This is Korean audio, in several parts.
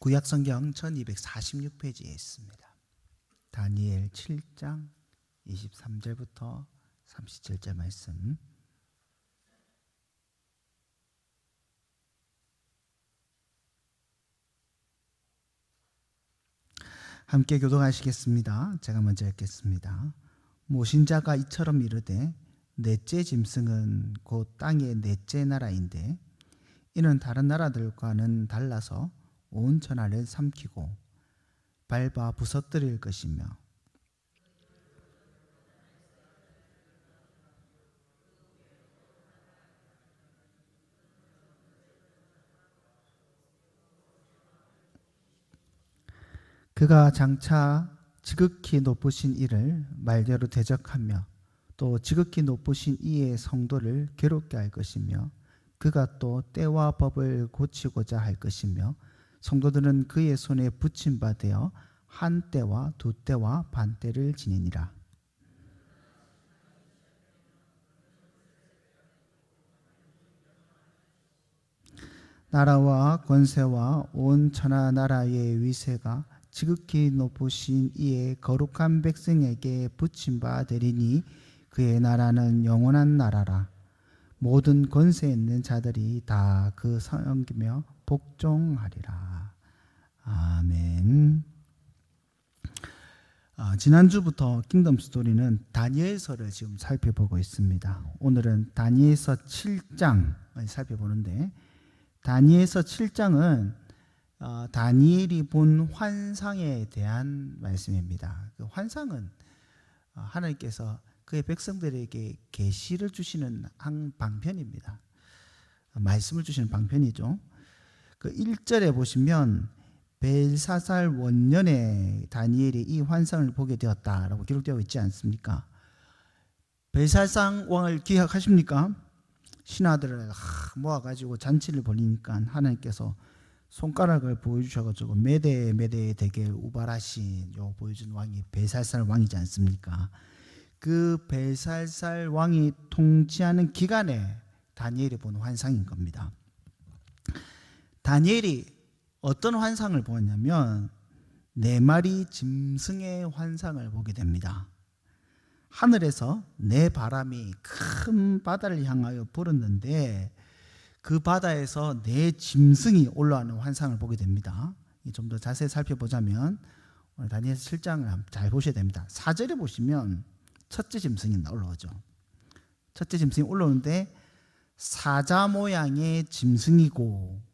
구약성경 1246페이지에 있습니다. 다니엘 7장 23절부터 37절 말씀. 함께 교독하시겠습니다. 제가 먼저 읽겠습니다. 모신자가 이처럼 이르되 넷째 짐승은 곧 땅의 넷째 나라인데 이는 다른 나라들과는 달라서 온 천하를 삼키고 밟아 부서뜨릴 것이며 그가 장차 지극히 높으신 이를 말대로 대적하며 또 지극히 높으신 이의 성도를 괴롭게 할 것이며 그가 또 때와 법을 고치고자 할 것이며 성도들은 그의 손에 붙임 바 되어 한 때와 두 때와 반 때를 지니니라. 나라와 권세와 온 천하 나라의 위세가 지극히 높으신 이의 거룩한 백성에게 붙임 바 되리니 그의 나라는 영원한 나라라. 모든 권세 있는 자들이 다 그 섬기며 복종하리라. 아멘. 지난주부터 킹덤 스토리는 다니엘서를 지금 살펴보고 있습니다. 오늘은 다니엘서 7장을 살펴보는데 다니엘서 7장은 다니엘이 본 환상에 대한 말씀입니다. 그 환상은 하나님께서 그의 백성들에게 계시를 주시는 한 방편입니다. 말씀을 주시는 방편이죠. 그 1절에 보시면 벨사살 원년에 다니엘이 이 환상을 보게 되었다라고 기록되어 있지 않습니까? 벨사살 왕을 기억하십니까? 신하들을 모아가지고 잔치를 벌이니까 하나님께서 손가락을 보여주셔가지고 메대 대개 우발하신 요 보여준 왕이 벨사살 왕이지 않습니까? 그 벨사살 왕이 통치하는 기간에 다니엘이 본 환상인 겁니다. 다니엘이 어떤 환상을 보았냐면 4마리 짐승의 환상을 보게 됩니다. 하늘에서 4바람이 큰 바다를 향하여 불었는데 그 바다에서 4 짐승이 올라오는 환상을 보게 됩니다. 좀 더 자세히 살펴보자면 오늘 다니엘 7장을 잘 보셔야 됩니다. 4절에 보시면 첫째 짐승이 올라오죠. 첫째 짐승이 올라오는데 사자 모양의 짐승이고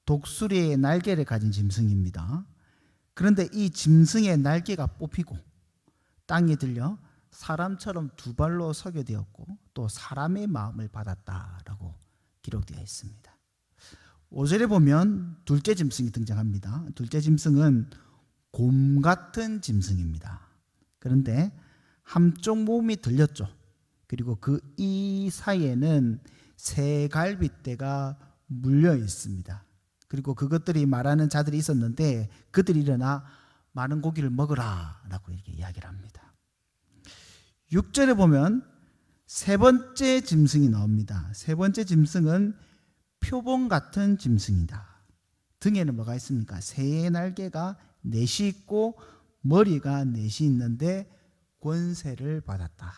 독수리의 날개를 가진 짐승입니다. 그런데 이 짐승의 날개가 뽑히고 땅에 들려 사람처럼 2발로 서게 되었고 또 사람의 마음을 받았다라고 기록되어 있습니다. 5절에 보면 둘째 짐승이 등장합니다. 둘째 짐승은 곰 같은 짐승입니다. 그런데 한쪽 몸이 들렸죠. 그리고 그 이 사이에는 새 갈빗대가 물려 있습니다. 그리고 그것들이 말하는 자들이 있었는데 그들이 일어나 많은 고기를 먹으라 라고 이렇게 이야기를 합니다. 6절에 보면 세 번째 짐승이 나옵니다. 세 번째 짐승은 표범 같은 짐승이다. 등에는 뭐가 있습니까? 새의 날개가 4시 있고 머리가 4시 있는데 권세를 받았다.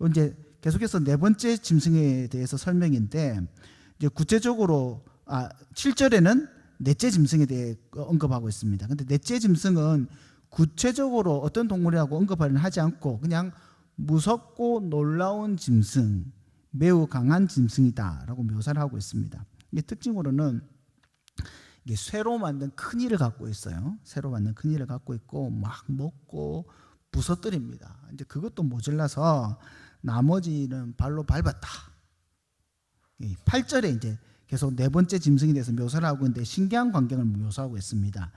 이제 계속해서 4번째 짐승에 대해서 설명인데 이제 구체적으로 7절에는 넷째 짐승에 대해 언급하고 있습니다. 근데 넷째 짐승은 구체적으로 어떤 동물이라고 언급을 하지 않고 그냥 무섭고 놀라운 짐승, 매우 강한 짐승이다라고 묘사를 하고 있습니다. 이게 특징으로는 이게 쇠로 만든 큰 이를 갖고 있어요. 쇠로 만든 큰 이를 갖고 있고 막 먹고 부서뜨립니다. 이제 그것도 모자라서 나머지는 발로 밟았다. 8절에 이제 계속 4번째 짐승에 대해서 묘사를 하고 있는데 신기한 광경을 묘사하고 있습니다.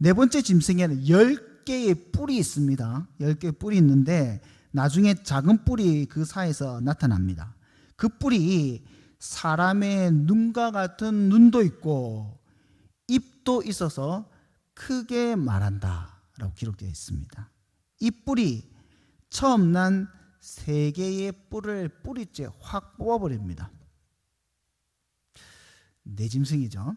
4번째 짐승에는 10개의 뿔이 있습니다. 10개의 뿔이 있는데 나중에 작은 뿔이 그 사이에서 나타납니다. 그 뿔이 사람의 눈과 같은 눈도 있고 입도 있어서 크게 말한다 라고 기록되어 있습니다. 이 뿔이 처음 난 3개의 뿔을 뿌리째 확 뽑아버립니다. 네 짐승이죠.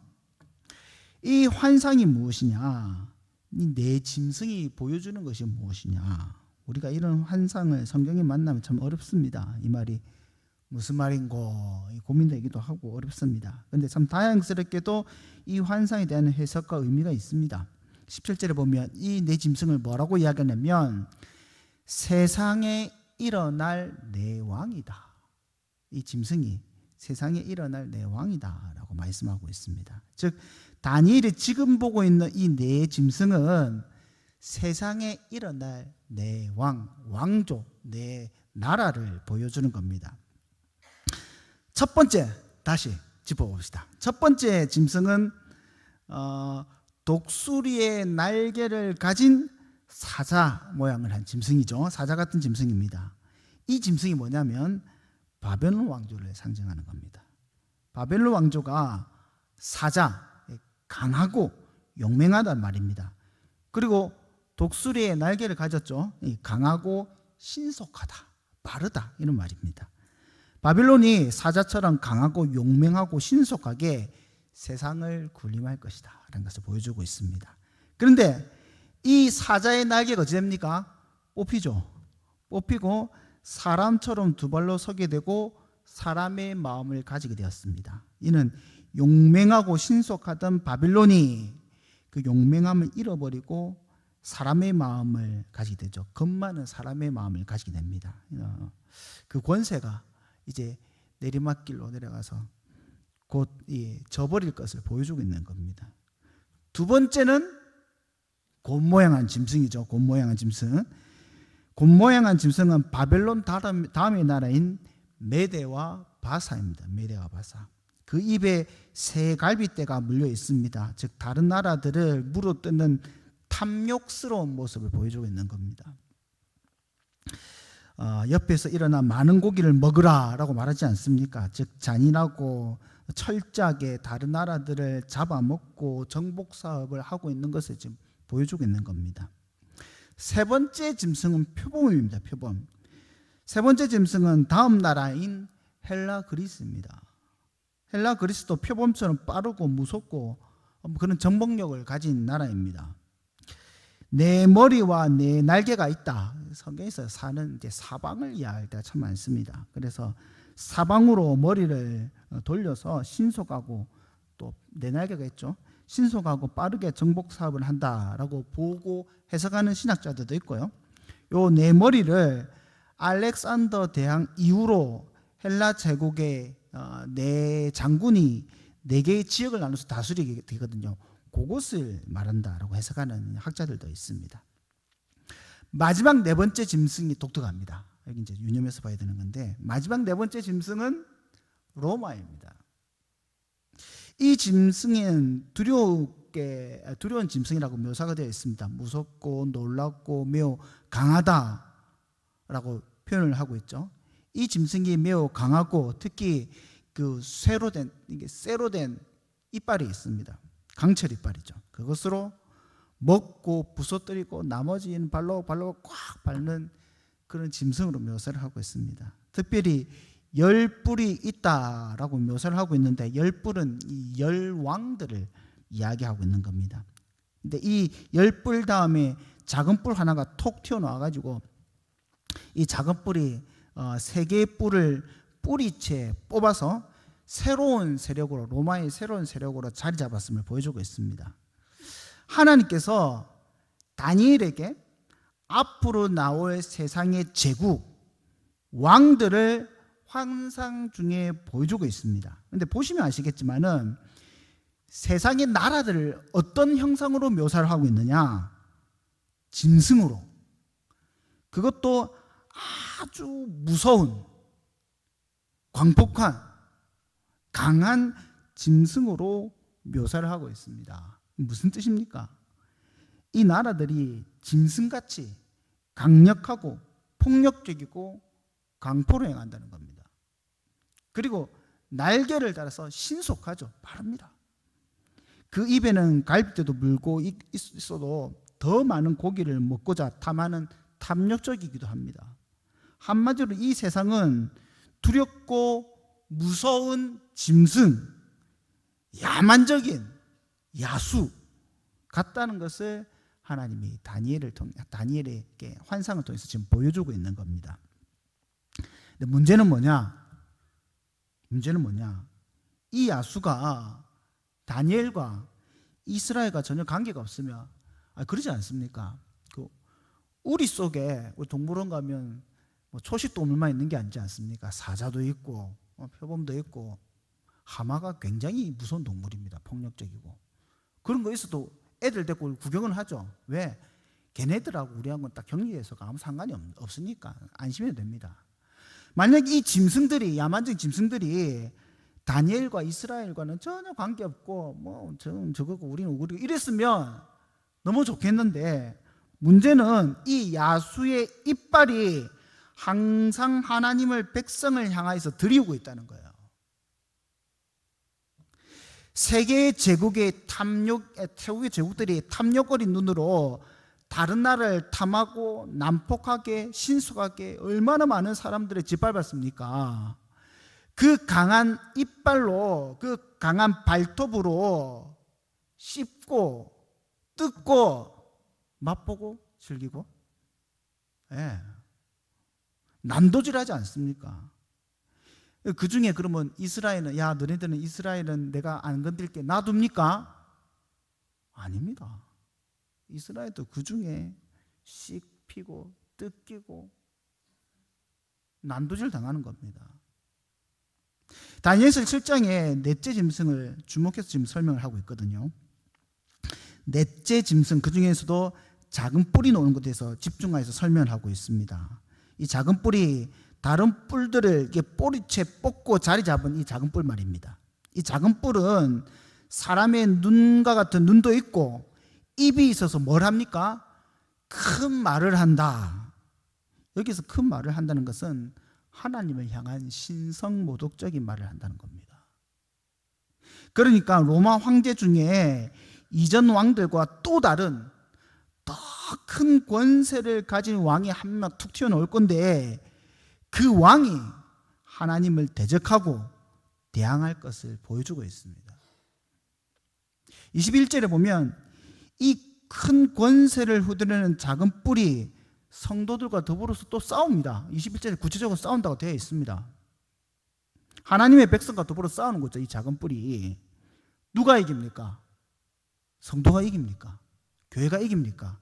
이 환상이 무엇이냐? 이 내 짐승이 보여주는 것이 무엇이냐? 우리가 이런 환상을 성경에 만나면 참 어렵습니다. 이 말이 무슨 말인고 고민되기도 하고 어렵습니다. 그런데 참 다양스럽게도 이 환상에 대한 해석과 의미가 있습니다. 17절에 보면 이 내 짐승을 뭐라고 이야기하냐면 세상에 일어날 내 왕이다. 이 짐승이 세상에 일어날 내 왕이다 라고 말씀하고 있습니다. 즉 다니엘이 지금 보고 있는 이 내 짐승은 세상에 일어날 내 왕족, 내 나라를 보여주는 겁니다. 첫 번째 다시 짚어봅시다. 첫 번째 짐승은 독수리의 날개를 가진 사자 모양을 한 짐승이죠. 사자 같은 짐승입니다. 이 짐승이 뭐냐면 바벨론 왕조를 상징하는 겁니다. 바벨론 왕조가 사자, 강하고 용맹하단 말입니다. 그리고 독수리의 날개를 가졌죠. 강하고 신속하다, 빠르다 이런 말입니다. 바빌론이 사자처럼 강하고 용맹하고 신속하게 세상을 군림할 것이다 라는 것을 보여주고 있습니다. 그런데 이 사자의 날개가 어찌 됩니까? 뽑히죠. 뽑히고 사람처럼 두 발로 서게 되고 사람의 마음을 가지게 되었습니다. 이는 용맹하고 신속하던 바빌론이 그 용맹함을 잃어버리고 사람의 마음을 가지게 되죠. 겁 많은 사람의 마음을 가지게 됩니다. 그 권세가 이제 내리막길로 내려가서 곧 저버릴 것을 보여주고 있는 겁니다. 두 번째는 곰모양한 짐승이죠. 곰모양한 짐승. 곰모양한 짐승은 바벨론 다음의 나라인 메대와 바사입니다. 메대와 바사. 그 입에 새 갈빗대가 물려 있습니다. 즉 다른 나라들을 물어뜯는 탐욕스러운 모습을 보여주고 있는 겁니다. 옆에서 일어나 많은 고기를 먹으라 라고 말하지 않습니까? 즉 잔인하고 철저하게 다른 나라들을 잡아먹고 정복 사업을 하고 있는 것을 지금 보여주고 있는 겁니다. 세 번째 짐승은 표범입니다. 표범. 세 번째 짐승은 다음 나라인 헬라 그리스입니다. 헬라 그리스도 표범처럼 빠르고 무섭고 그런 정복력을 가진 나라입니다. 내 머리와 내 날개가 있다. 성경에서 사는 이제 사방을 이야기할 때가 참 많습니다. 그래서 사방으로 머리를 돌려서 신속하고 또 내 날개가 있죠. 신속하고 빠르게 정복 사업을 한다라고 보고 해석하는 신학자들도 있고요. 요 내 머리를 알렉산더 대왕 이후로 헬라 제국의 네 장군이 네 개의 지역을 나눠서 다스리게 되거든요. 그것을 말한다라고 해석하는 학자들도 있습니다. 마지막 네 번째 짐승이 독특합니다. 여기 이제 유념해서 봐야 되는 건데 마지막 네 번째 짐승은 로마입니다. 이 짐승은 두려운 짐승이라고 묘사가 되어 있습니다. 무섭고 놀랍고 매우 강하다라고 표현을 하고 있죠. 이 짐승이 매우 강하고 특히 그 쇠로 된 이빨이 있습니다. 강철 이빨이죠. 그것으로 먹고 부서뜨리고 나머지는 발로 꽉 밟는 그런 짐승으로 묘사를 하고 있습니다. 특별히 열뿔이 있다라고 묘사를 하고 있는데 열뿔은 이 열왕들을 이야기하고 있는 겁니다. 근데 이 열뿔 다음에 작은 뿔 하나가 톡 튀어나와가지고 이 작은 뿔이 세 개의 뿔을 뿌리채 뽑아서 새로운 세력으로 로마의 새로운 세력으로 자리 잡았음을 보여주고 있습니다. 하나님께서 다니엘에게 앞으로 나올 세상의 제국 왕들을 환상 중에 보여주고 있습니다. 그런데 보시면 아시겠지만은 세상의 나라들을 어떤 형상으로 묘사를 하고 있느냐? 짐승으로. 그것도 아주 무서운 광폭한 강한 짐승으로 묘사를 하고 있습니다. 무슨 뜻입니까? 이 나라들이 짐승같이 강력하고 폭력적이고 강포로 행한다는 겁니다. 그리고 날개를 달아서 신속하죠. 빠릅니다. 그 입에는 갈빗대도 물고 있어도 더 많은 고기를 먹고자 탐하는 탐욕적이기도 합니다. 한마디로 이 세상은 두렵고 무서운 짐승, 야만적인 야수 같다는 것을 하나님이 다니엘에게 환상을 통해서 지금 보여주고 있는 겁니다. 근데 문제는 뭐냐? 이 야수가 다니엘과 이스라엘과 전혀 관계가 없으면 그러지 않습니까? 그 우리 속에 우리 동물원 가면 뭐 초식동물만 있는 게 아니지 않습니까? 사자도 있고 표범도 있고 하마가 굉장히 무서운 동물입니다. 폭력적이고 그런 거 있어도 애들 데리고 구경을 하죠. 왜? 걔네들하고 우리하고는 딱 격리해서 아무 상관이 없으니까 안심해도 됩니다. 만약 이 짐승들이 야만적 짐승들이 다니엘과 이스라엘과는 전혀 관계없고 뭐 저거고 우리는 이랬으면 너무 좋겠는데 문제는 이 야수의 이빨이 항상 하나님을 백성을 향하여서 들이우고 있다는 거예요. 세계의 태국의 제국들이 탐욕어린 눈으로 다른 나라를 탐하고 난폭하게 신속하게 얼마나 많은 사람들을 짓밟았습니까? 그 강한 이빨로 그 강한 발톱으로 씹고 뜯고 맛보고 즐기고 난도질하지 않습니까? 그 중에 그러면 이스라엘은 너네들은 이스라엘은 내가 안 건들게 놔둡니까? 아닙니다. 이스라엘도 그 중에 씹히고 뜯기고 난도질 당하는 겁니다. 다니엘서 7장에 넷째 짐승을 주목해서 지금 설명을 하고 있거든요. 넷째 짐승 그 중에서도 작은 뿔이 나오는 것에 대해서 집중해서 설명을 하고 있습니다. 이 작은 뿔이 다른 뿔들을 꼬리채 뽑고 자리 잡은 이 작은 뿔 말입니다. 이 작은 뿔은 사람의 눈과 같은 눈도 있고 입이 있어서 뭘 합니까? 큰 말을 한다. 여기서 큰 말을 한다는 것은 하나님을 향한 신성모독적인 말을 한다는 겁니다. 그러니까 로마 황제 중에 이전 왕들과 또 다른 더 큰 권세를 가진 왕이 한 명 툭 튀어나올 건데 그 왕이 하나님을 대적하고 대항할 것을 보여주고 있습니다. 21절에 보면 이 큰 권세를 휘두르는 작은 뿔이 성도들과 더불어서 또 싸웁니다. 21절에 구체적으로 싸운다고 되어 있습니다. 하나님의 백성과 더불어 싸우는 거죠. 이 작은 뿔이 누가 이깁니까? 성도가 이깁니까? 교회가 이깁니까?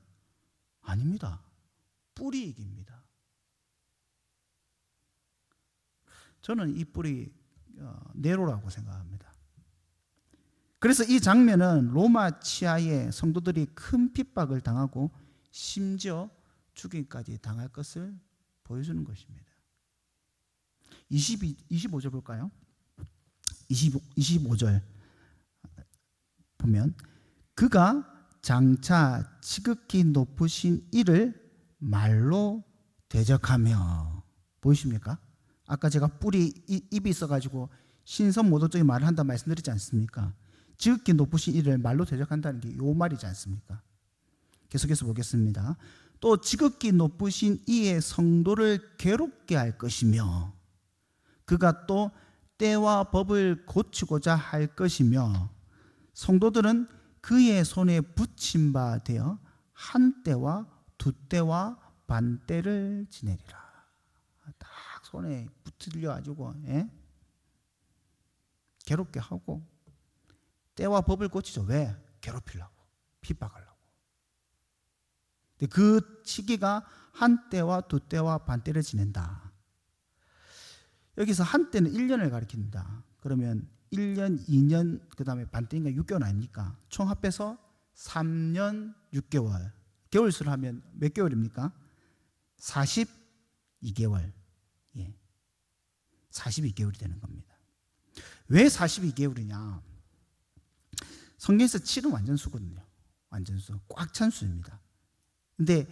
아닙니다. 뿔이 이깁니다. 저는 이 뿔이 네로라고 생각합니다. 그래서 이 장면은 로마 치하에 성도들이 큰 핍박을 당하고 심지어 죽임까지 당할 것을 보여주는 것입니다. 25절 볼까요? 25절 보면 그가 장차 지극히 높으신 이를 말로 대적하며 보이십니까? 아까 제가 뿔이 입이 있어가지고 신성모독적인 말을 한다 말씀드리지 않습니까? 지극히 높으신 이를 말로 대적한다는 게 요 말이지 않습니까? 계속해서 보겠습니다. 또 지극히 높으신 이의 성도를 괴롭게 할 것이며 그가 또 때와 법을 고치고자 할 것이며 성도들은 그의 손에 붙임 바 되어 한 때와 두 때와 반 때를 지내리라. 딱 손에 붙들려 가지고 괴롭게 하고 때와 법을 고치죠. 왜? 괴롭히려고, 핍박하려고. 근데 그 시기가 한 때와 두 때와 반 때를 지낸다. 여기서 한 때는 1년을 가리킵니다. 그러면 1년, 2년, 그 다음에 반 때인가 6개월 아닙니까? 총 합해서 3년 6개월. 개월수를 하면 몇 개월입니까? 42개월. 42개월이 되는 겁니다. 왜 42개월이냐? 성경에서 7은 완전수거든요. 완전수. 꽉 찬 수입니다. 근데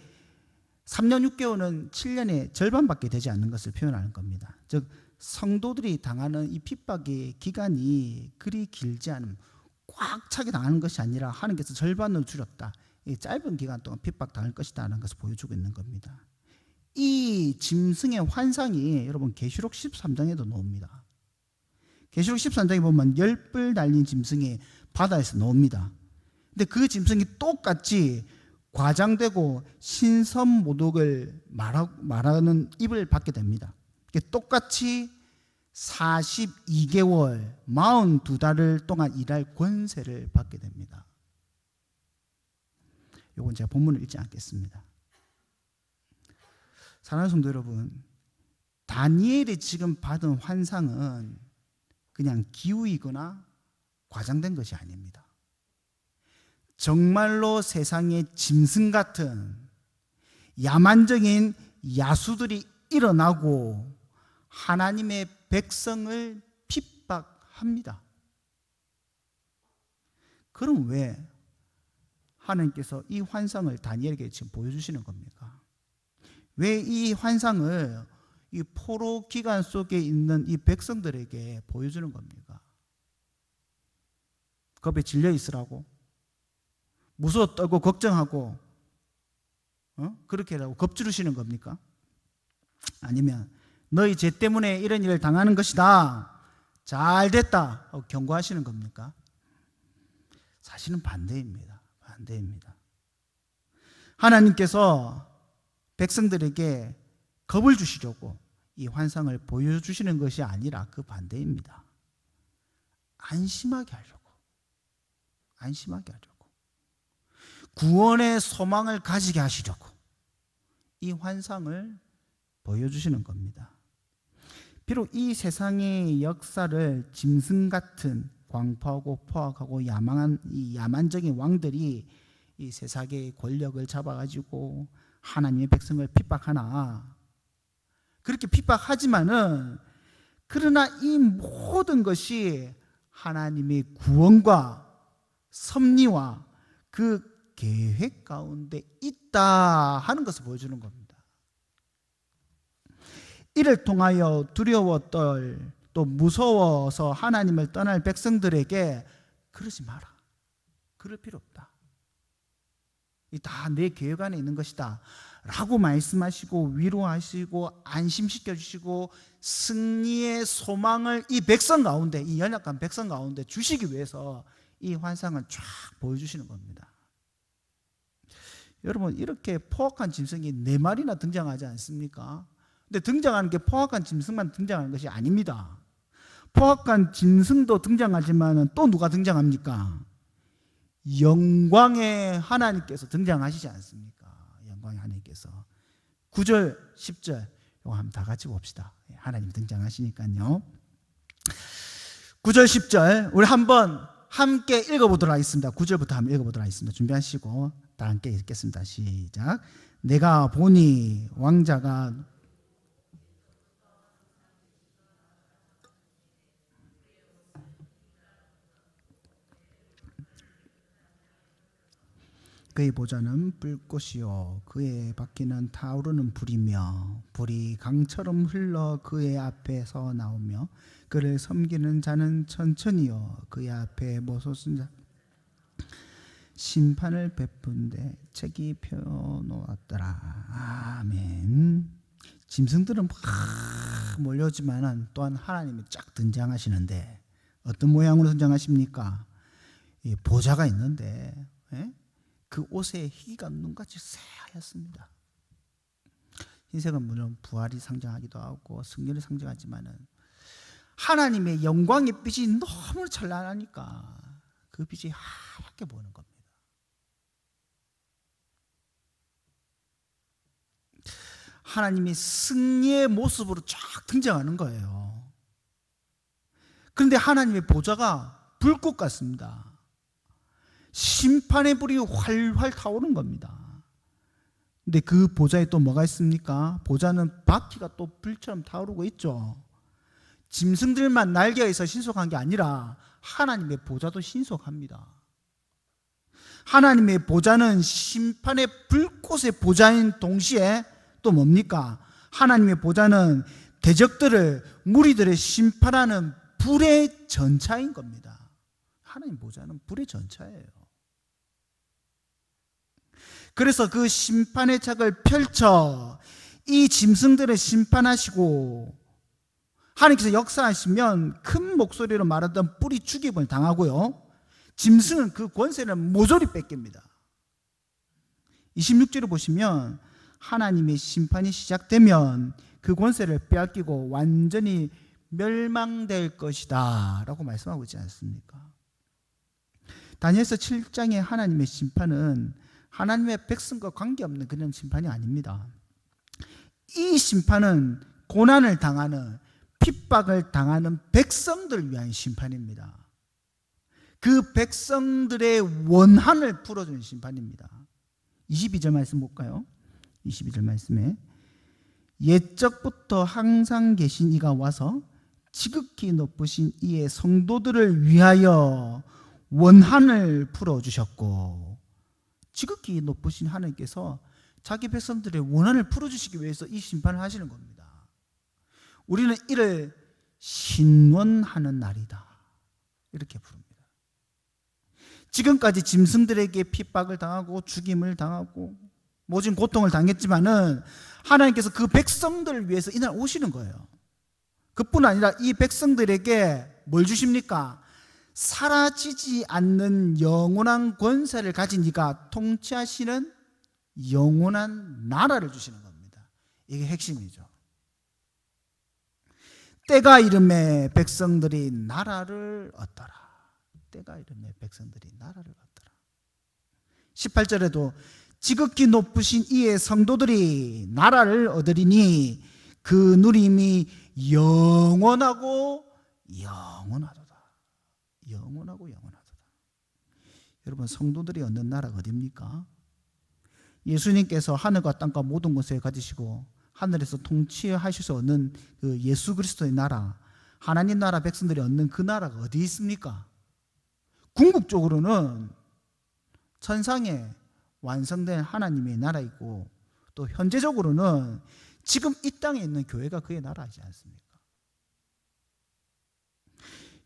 3년 6개월은 7년의 절반밖에 되지 않는 것을 표현하는 겁니다. 즉 성도들이 당하는 이 핍박의 기간이 그리 길지 않음, 꽉 차게 당하는 것이 아니라 하나님께서 절반으로 줄였다. 이 짧은 기간 동안 핍박당할 것이다 하는 것을 보여주고 있는 겁니다. 이 짐승의 환상이 여러분 계시록 13장에도 나옵니다. 계시록 13장에 보면 10뿔 달린 짐승이 바다에서 나옵니다. 근데 그 짐승이 똑같이 과장되고 신선모독을 말하는 입을 받게 됩니다. 똑같이 42개월 42달을 동안 일할 권세를 받게 됩니다. 이건 제가 본문을 읽지 않겠습니다. 사랑하는 성도 여러분, 다니엘이 지금 받은 환상은 그냥 기우이거나 과장된 것이 아닙니다. 정말로 세상에 짐승 같은 야만적인 야수들이 일어나고 하나님의 백성을 핍박합니다. 그럼 왜 하나님께서 이 환상을 다니엘에게 지금 보여주시는 겁니까? 왜 이 환상을 이 포로 기간 속에 있는 이 백성들에게 보여주는 겁니까? 겁에 질려 있으라고? 무서워 떨고 걱정하고 그렇게 하라고 겁주르시는 겁니까? 아니면 너희 죄 때문에 이런 일을 당하는 것이다, 잘 됐다 하고 경고하시는 겁니까? 사실은 반대입니다. 하나님께서 백성들에게 겁을 주시려고 이 환상을 보여주시는 것이 아니라 그 반대입니다. 안심하게 하려고 구원의 소망을 가지게 하시려고 이 환상을 보여주시는 겁니다. 비록 이 세상의 역사를 짐승 같은 광포하고 포악하고 야만적인 왕들이 이 세상의 권력을 잡아가지고 하나님의 백성을 핍박하나, 그렇게 핍박하지만은 그러나 이 모든 것이 하나님의 구원과 섭리와 그 계획 가운데 있다 하는 것을 보여주는 겁니다. 이를 통하여 두려워 또 무서워서 하나님을 떠날 백성들에게 그러지 마라, 그럴 필요 없다, 이 다 내 계획 안에 있는 것이다 라고 말씀하시고 위로하시고 안심시켜 주시고 승리의 소망을 이 백성 가운데, 이 연약한 백성 가운데 주시기 위해서 이 환상을 쫙 보여주시는 겁니다. 여러분, 이렇게 포악한 짐승이 4마리나 등장하지 않습니까? 근데 등장하는 게 포악한 짐승만 등장하는 것이 아닙니다. 포악한 짐승도 등장하지만 또 누가 등장합니까? 영광의 하나님께서 등장하시지 않습니까? 영광의 하나님께서. 9절 10절 이거 한번 다 같이 봅시다. 하나님 등장하시니까요. 9절 10절 우리 한번 함께 읽어보도록 하겠습니다. 9절부터 한번 읽어보도록 하겠습니다. 준비하시고 다 함께 읽겠습니다. 시작. 내가 보니 왕자가 그의 보좌는 불꽃이요 그의 바퀴는 타오르는 불이며 불이 강처럼 흘러 그의 앞에서 나오며 그를 섬기는 자는 천천히요 그의 앞에 모서선 자 심판을 베푼데 책이 펴놓았더라. 아멘. 짐승들은 막 몰려오지만 또한 하나님이 쫙 등장하시는데 어떤 모양으로 등장하십니까? 보좌가 있는데 그 옷의 희가 눈같이 새하얗습니다. 흰색은 물론 부활이 상징하기도 하고 승리를 상징하지만은 하나님의 영광의 빛이 너무 찬란하니까 그 빛이 하얗게 보이는 겁니다. 하나님이 승리의 모습으로 쫙 등장하는 거예요. 그런데 하나님의 보좌가 불꽃 같습니다. 심판의 불이 활활 타오르는 겁니다. 근데 그 보좌에 또 뭐가 있습니까? 보좌는 바퀴가 또 불처럼 타오르고 있죠. 짐승들만 날개가 있어 신속한 게 아니라 하나님의 보좌도 신속합니다. 하나님의 보좌는 심판의 불꽃의 보좌인 동시에 또 뭡니까? 하나님의 보좌는 대적들을 무리들을 심판하는 불의 전차인 겁니다. 하나님 보좌는 불의 전차예요. 그래서 그 심판의 책을 펼쳐 이 짐승들을 심판하시고 하나님께서 역사하시면 큰 목소리로 말하던 뿔이 죽임을 당하고요. 짐승은 그 권세는 모조리 뺏깁니다. 26절을 보시면 하나님의 심판이 시작되면 그 권세를 빼앗기고 완전히 멸망될 것이다 라고 말씀하고 있지 않습니까? 다니엘서 7장의 하나님의 심판은 하나님의 백성과 관계없는 그런 심판이 아닙니다. 이 심판은 고난을 당하는, 핍박을 당하는 백성들을 위한 심판입니다. 그 백성들의 원한을 풀어주는 심판입니다. 22절 말씀 볼까요? 22절 말씀에 옛적부터 항상 계신 이가 와서 지극히 높으신 이의 성도들을 위하여 원한을 풀어주셨고, 지극히 높으신 하나님께서 자기 백성들의 원한을 풀어주시기 위해서 이 심판을 하시는 겁니다. 우리는 이를 신원하는 날이다 이렇게 부릅니다. 지금까지 짐승들에게 핍박을 당하고 죽임을 당하고 모진 고통을 당했지만은 하나님께서 그 백성들을 위해서 이날 오시는 거예요. 그뿐 아니라 이 백성들에게 뭘 주십니까? 사라지지 않는 영원한 권세를 가진 이가 통치하시는 영원한 나라를 주시는 겁니다. 이게 핵심이죠. 때가 이름에 백성들이 나라를 얻더라. 때가 이름에 백성들이 나라를 얻더라. 18절에도 지극히 높으신 이의 성도들이 나라를 얻으리니 그 누림이 영원하고 영원하도다. 영원하고 영원하도다. 여러분, 성도들이 얻는 나라가 어디입니까? 예수님께서 하늘과 땅과 모든 것을 가지시고 하늘에서 통치하셔서 얻는 그 예수 그리스도의 나라, 하나님 나라 백성들이 얻는 그 나라가 어디 있습니까? 궁극적으로는 천상에 완성된 하나님의 나라이고, 또 현재적으로는 지금 이 땅에 있는 교회가 그의 나라이지 않습니까?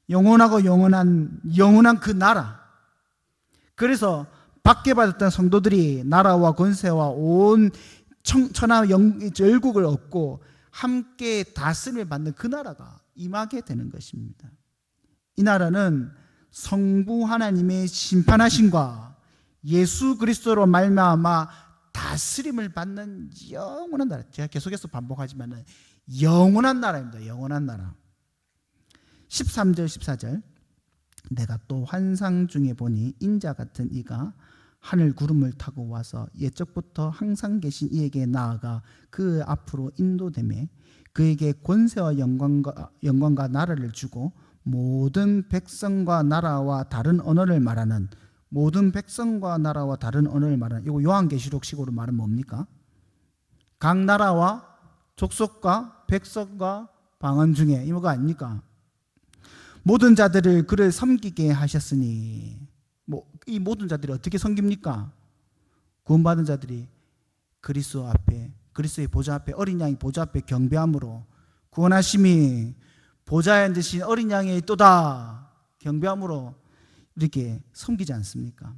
영원하고 영원한 그 나라. 그래서 받게 받았던 성도들이 나라와 권세와 온 천하 열국을 얻고 함께 다스림을 받는 그 나라가 임하게 되는 것입니다. 이 나라는 성부 하나님의 심판하심과 예수 그리스도로 말미암아 다스림을 받는 영원한 나라. 제가 계속해서 반복하지만 영원한 나라입니다. 영원한 나라. 13절 14절 내가 또 환상 중에 보니 인자 같은 이가 하늘 구름을 타고 와서 옛적부터 항상 계신 이에게 나아가 그 앞으로 인도되매 그에게 권세와 영광과 나라를 주고 모든 백성과 나라와 다른 언어를 말하는, 모든 백성과 나라와 다른 언어를 말하는, 이거 요한계시록식으로 말하면 뭡니까? 각 나라와 족속과 백성과 방언 중에 이거가 아닙니까? 모든 자들을 그를 섬기게 하셨으니, 이 모든 자들이 어떻게 섬깁니까? 구원받은 자들이 그리스도 앞에, 그리스도의 보좌 앞에, 어린 양의 보좌 앞에 경배함으로, 구원하심이 보좌에 앉으신 어린 양이 있도다 경배함으로 이렇게 섬기지 않습니까?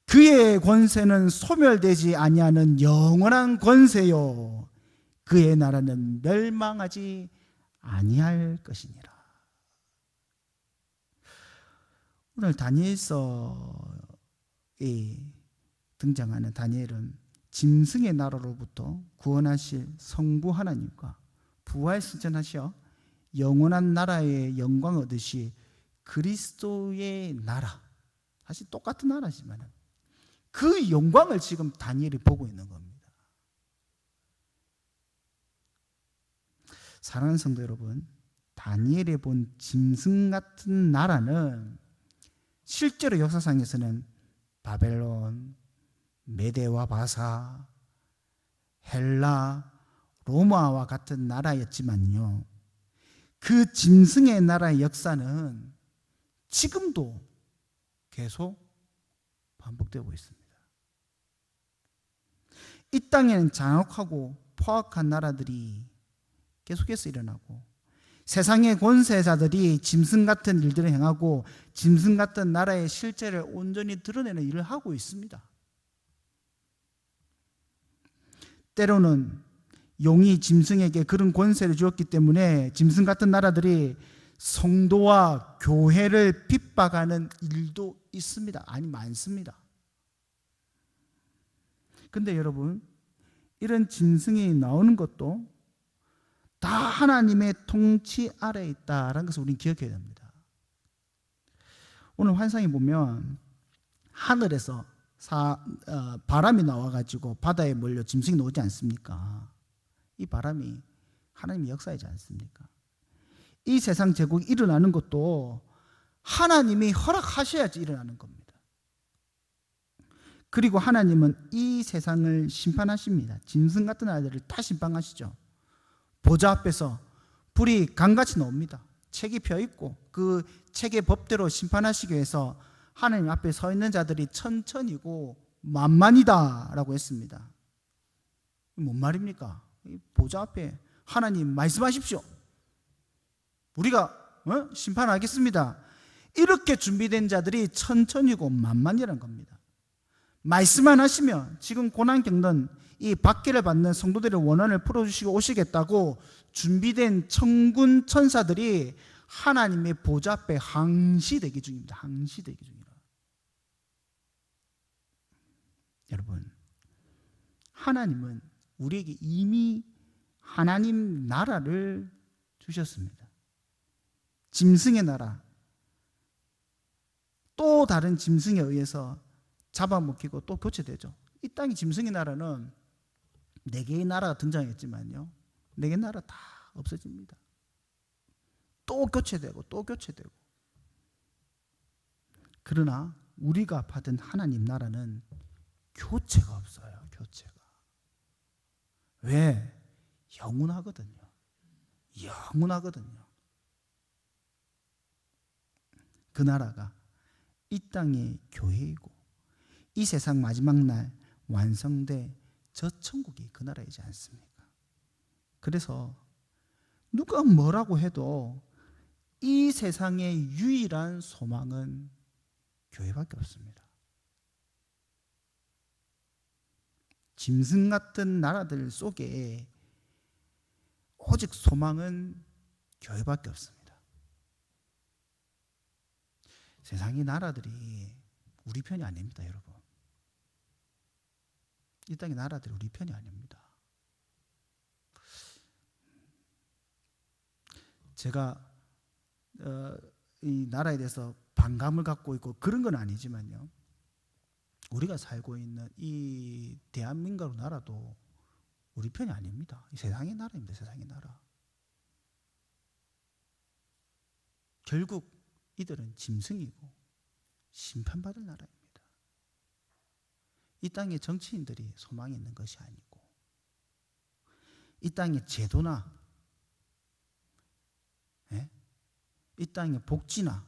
그의 권세는 소멸되지 아니하는 영원한 권세요, 그의 나라는 멸망하지 아니할 것이니라. 오늘 다니엘서에 등장하는 다니엘은 짐승의 나라로부터 구원하실 성부 하나님과 부활 승천하셔 영원한 나라의 영광 얻으시 그리스도의 나라, 사실 똑같은 나라지만 그 영광을 지금 다니엘이 보고 있는 겁니다. 사랑하는 성도 여러분, 다니엘이 본 짐승 같은 나라는 실제로 역사상에서는 바벨론, 메대와 바사, 헬라, 로마와 같은 나라였지만요, 그 짐승의 나라의 역사는 지금도 계속 반복되고 있습니다. 이 땅에는 잔혹하고 포악한 나라들이 계속해서 일어나고, 세상의 권세자들이 짐승 같은 일들을 행하고 짐승 같은 나라의 실체를 온전히 드러내는 일을 하고 있습니다. 때로는 용이 짐승에게 그런 권세를 주었기 때문에 짐승 같은 나라들이 성도와 교회를 핍박하는 일도 있습니다. 아니, 많습니다. 근데 여러분, 이런 짐승이 나오는 것도 다 하나님의 통치 아래에 있다라는 것을 우리는 기억해야 됩니다. 오늘 환상에 보면 하늘에서 바람이 나와가지고 바다에 몰려 짐승이 나오지 않습니까? 이 바람이 하나님의 역사이지 않습니까? 이 세상 제국이 일어나는 것도 하나님이 허락하셔야지 일어나는 겁니다. 그리고 하나님은 이 세상을 심판하십니다. 짐승 같은 아이들을 다 심판하시죠. 보좌 앞에서 불이 강같이 나옵니다. 책이 펴 있고 그 책의 법대로 심판하시기 위해서 하나님 앞에 서 있는 자들이 천천히고 만만이다라고 했습니다. 뭔 말입니까? 보좌 앞에 하나님 말씀하십시오. 우리가 심판하겠습니다. 이렇게 준비된 자들이 천천히고 만만이라는 겁니다. 말씀만 하시면 지금 고난 겪는 이 박해를 받는 성도들의 원한을 풀어주시고 오시겠다고 준비된 천군 천사들이 하나님의 보좌 앞에 항시 대기 중입니다. 항시 대기 중이라. 여러분, 하나님은 우리에게 이미 하나님 나라를 주셨습니다. 짐승의 나라, 또 다른 짐승에 의해서 잡아먹히고 또 교체되죠. 이 땅의 짐승의 나라는 4개의 나라가 등장했지만요, 4개의 나라 다 없어집니다. 또 교체되고 또 교체되고. 그러나 우리가 받은 하나님 나라는 교체가 없어요. 교체가. 왜? 영원하거든요. 영원하거든요. 그 나라가 이 땅의 교회이고 이 세상 마지막 날 완성돼 저 천국이 그 나라이지 않습니까? 그래서 누가 뭐라고 해도 이 세상의 유일한 소망은 교회밖에 없습니다. 짐승 같은 나라들 속에 오직 소망은 교회밖에 없습니다. 세상의 나라들이 우리 편이 아닙니다, 여러분. 이 땅의 나라들이 우리 편이 아닙니다. 제가 이 나라에 대해서 반감을 갖고 있고 그런 건 아니지만요, 우리가 살고 있는 이 대한민국 나라도 우리 편이 아닙니다. 이 세상의 나라입니다. 세상의 나라. 결국 이들은 짐승이고 심판받을 나라입니다. 이 땅의 정치인들이 소망이 있는 것이 아니고, 이 땅의 제도나 이 땅의 복지나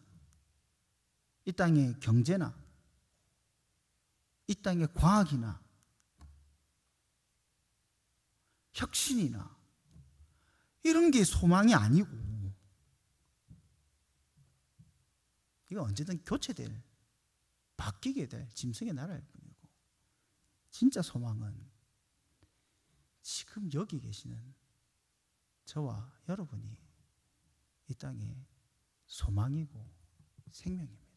이 땅의 경제나 이 땅의 과학이나 혁신이나 이런 게 소망이 아니고, 이거 언제든 교체될, 바뀌게 될 짐승의 나라일 뿐이고, 진짜 소망은 지금 여기 계시는 저와 여러분이 이 땅의 소망이고 생명입니다.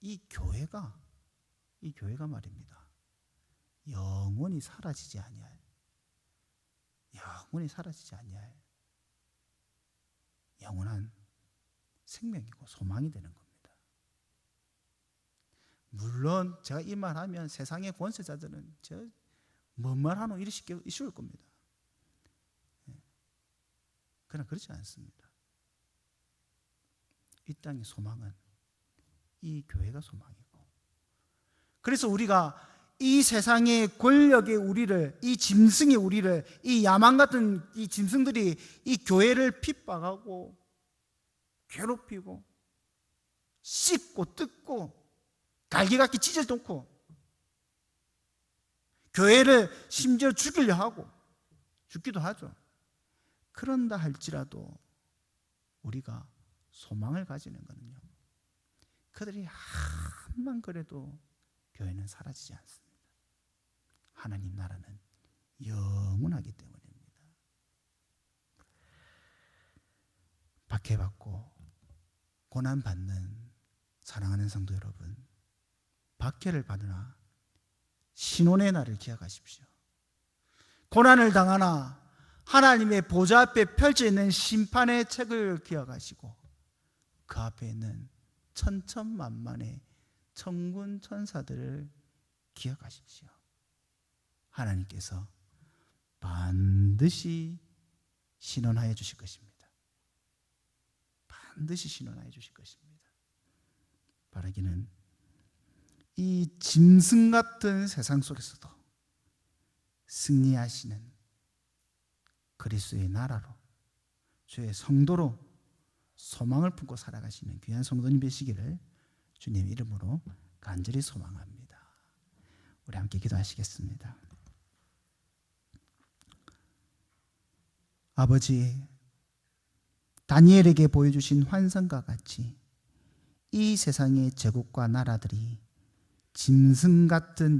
이 교회가 말입니다, 영원히 사라지지 아니할 영원한 생명이고 소망이 되는 겁니다. 물론 제가 이 말하면 세상의 권세자들은 뭔 말하노 이러실 겁니다. 그러나 그렇지 않습니다. 이 땅의 소망은 이 교회가 소망이고, 그래서 우리가 이 세상의 권력의 우리를, 이 짐승의 우리를, 이 야망 같은 이 짐승들이 이 교회를 핍박하고 괴롭히고 씹고 뜯고 갈기같이 찢어놓고 교회를 심지어 죽이려 하고 죽기도 하죠. 그런다 할지라도 우리가 소망을 가지는 것은요, 그들이 한만 그래도 교회는 사라지지 않습니다. 하나님 나라는 영원하기 때문입니다. 박해받고 고난받는 사랑하는 성도 여러분, 박해를 받으나 신혼의 날을 기억하십시오. 고난을 당하나 하나님의 보좌 앞에 펼쳐 있는 심판의 책을 기억하시고 그 앞에 있는 천천만만의 천군 천사들을 기억하십시오. 하나님께서 반드시 신원하여 주실 것입니다. 반드시 신원하여 주실 것입니다. 바라기는 이 짐승 같은 세상 속에서도 승리하시는 그리스도의 나라로, 주의 성도로 소망을 품고 살아가시는 귀한 성도님 되시기를 주님 이름으로 간절히 소망합니다. 우리 함께 기도하시겠습니다. 아버지, 다니엘에게 보여주신 환상과 같이 이 세상의 제국과 나라들이 짐승 같은